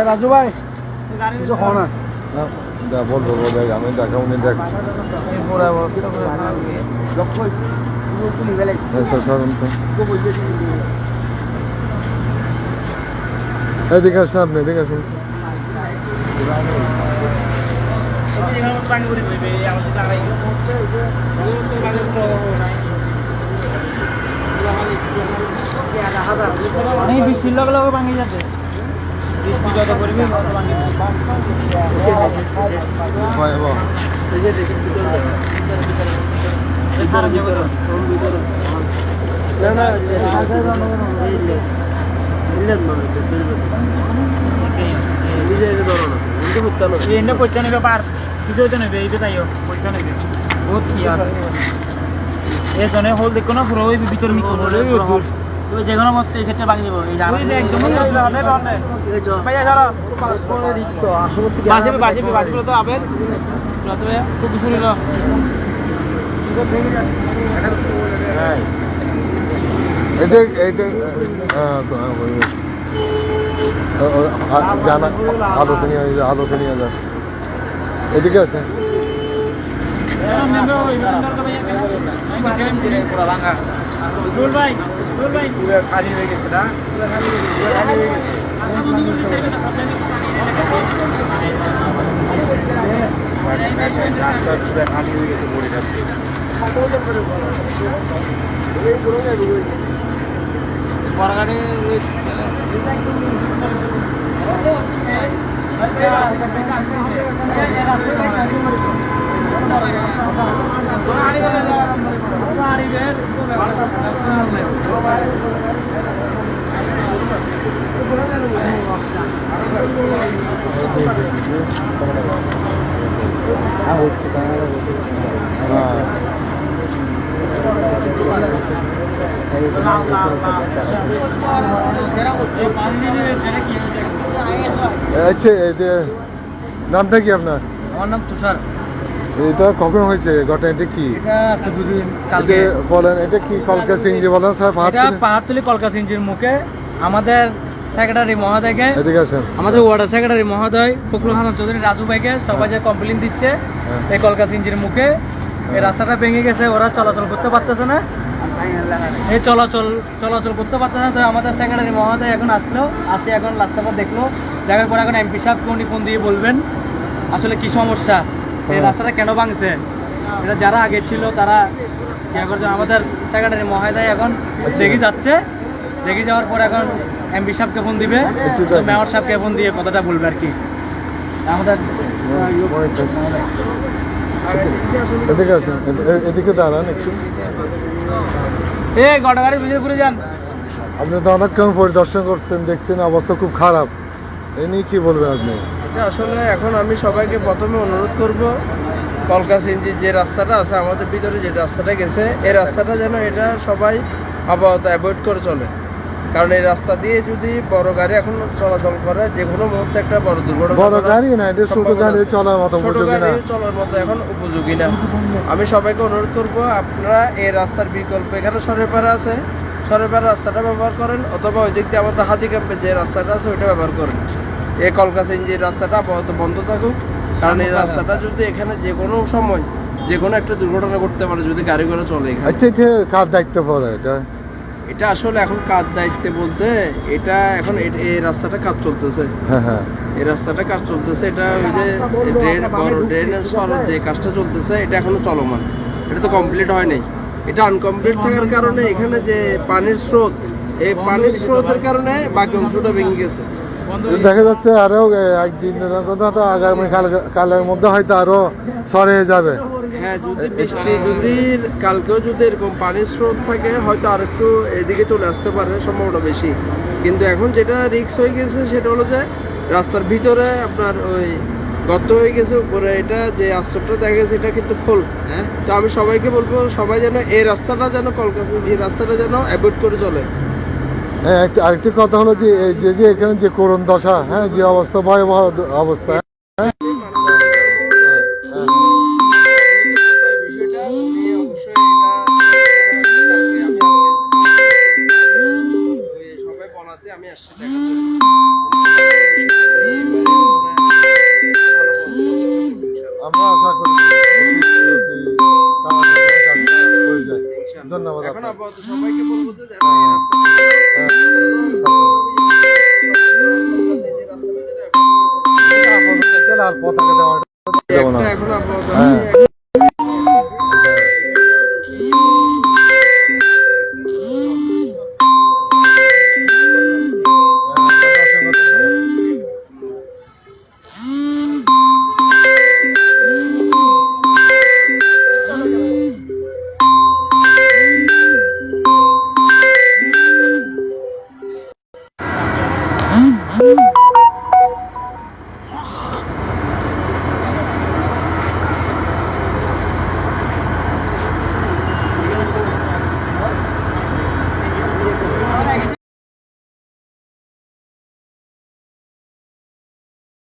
রাজু ভাই বলবো দেখ আমি দেখা উনি দেখ এদিকে আসেন আপনি এদিকে আসেন বৃষ্টির লগে লগে ভাঙি যাচ্ছে বৃষ্টি যত করবি পরীক্ষা নেবে পার কিছু হইতে নেবে এইটা তাইও পরীক্ষা নেবে বহুত কি আর এই জন্য হল দেখো না পুরো ওই ভিতর মিক্স করে যে কোনো মত এই ক্ষেত্রে ভাঙি দেবো এই একদমই হবে ভাইয়া ধরো বাজবে বাজবে বাজবে তো আবেন খুব কিছু নিল জানা আলোতে নিয়ে যান এদিকে আছে খালি হয়ে গেছে না খালি হয়ে গেছে পড়ে যাচ্ছে বড়গাড়ি আচ্ছা নামটা কি আপনার? আমার নাম তুষার। এটা কখন হয়েছে ঘটনাটা কি? বলেন এটা কি কলকা সিংজি বলেন স্যার? পাহাড়তলি কলকা সিংজির মুখে আমাদের সেক্রেটারি মহোদয়কে আমাদের ওয়ার্ড সেক্রেটারি মহোদয় ফখরুল হাসান চৌধুরী রাজু ভাইকে সবাই যে কমপ্লেন দিচ্ছে এই কলকা সিংজির মুখে এই রাস্তাটা ভেঙে গেছে, ওরা চলাচল করতে পারতেছে না, এই চলাচল করতে পারতেছে না। তো আমাদের সেক্রেটারি মহোদয় এখন আসে এখন রাস্তাটা দেখলো, দেখার পর এখন এমপি সাহেব ফোন দিয়ে বলবেন আসলে কি সমস্যা, এই রাস্তাটা কেন ভাঙছে, এটা যারা আগে ছিল তারা আমাদের সেক্রেটারি মহোদয় এখন দেখে যাচ্ছে, দেখে যাওয়ার পর এখন এমপি সাহেবকে ফোন দিবে, মেয়র সাহেবকে ফোন দিয়ে কথাটা বলবে আর কি। আমাদের এদিকে দাঁড়ান একটু, এই গড়গাড়ির ভিতরে ঘুরে যান। আপনি তো অনেকক্ষণ পরিদর্শন করছেন, দেখছেন অবস্থা খুব খারাপ, এ নিয়ে কি বলবেন আপনি? আসলে এখন আমি সবাইকে প্রথমে অনুরোধ করব, কলকা সিংজির যে রাস্তাটা আছে আমাদের ভিতরে যে রাস্তাটা গেছে, এই রাস্তাটা যেন এটা সবাই আপাতত অ্যাভয়েড করে চলে, কারণ এই রাস্তা দিয়ে যদি বড় গাড়ি এখন চলাচল করে যে কোনো মুহূর্তে একটা বড় দুর্ঘটনা, বড় গাড়ি না এটা ছোট গাড়ি চলার মতো এখন উপযোগী না। আমি সবাইকে অনুরোধ করব আপনারা এই রাস্তার বিকল্প এখানে সরেপাড়া আছে, সরেপাড়া রাস্তাটা ব্যবহার করেন, অথবা ওই দিক দিয়ে আমাদের হাজি ক্যাম্পের যে রাস্তাটা আছে ওইটা ব্যবহার করেন। এই কলকা সিংজির রাস্তাটা আপাতত বন্ধ থাকুক, কারণ এই রাস্তাটা যদি এখানে যে কোনো সময় যে কোনো একটা দুর্ঘটনা ঘটতে পারে যদি গাড়ি ঘোড়া চলে। আচ্ছা এটা কার দায়িত্ব পড়ে? এটা আসলে এখন কাজ দায়িত্বে বলতে এটা এখন এই রাস্তাটা কাজ চলতেছে, এই রাস্তাটা কাজ চলতেছে, এটা ওই যে ড্রেনের সরার যে কাজটা চলতেছে এটা এখনো চলমান, এটা তো কমপ্লিট হয় নাই। এটা আনকমপ্লিট থাকার কারণে এখানে যে পানির স্রোত, এই পানির স্রোতের কারণে বাকি অংশটা ভেঙে গেছে। দেখা যাচ্ছে আরো একদিন আগামী কালের মধ্যে হয়তো আরো সরে যাবে। হ্যাঁ, যদি বৃষ্টি যদি কালকেও যদি এরকম পানির স্রোত থাকে হয়তো আর একটু এদিকে চলে আসতে পারে সম্ভাবনা বেশি, কিন্তু এখন যেটা রিস্ক হয়ে গেছে সেটা হলো যে রাস্তার ভিতরে আপনার ওই গর্ত হয়ে গেছে উপরে, এটা যে আস্তরটা দেখা গেছে এটা কিন্তু খোল। তো আমি সবাইকে বলবো সবাই যেন এই রাস্তাটা যেন কলকাতা এই রাস্তাটা যেন অ্যাভয়েড করে চলে। আরেকটি কথা হলো যে এখানে যে করুণ দশা, যে অবস্থা ভয়াবহ অবস্থা, আশা করি তাড়াতাড়ি কাজটা হয়ে যায়। ধন্যবাদ এখন আপনাকে। আপাতত সবাইকে বলবো যে হ্যাঁ। আপাতত গেলে আর পতাকা দেওয়াটা এখন আপাতত হ্যাঁ।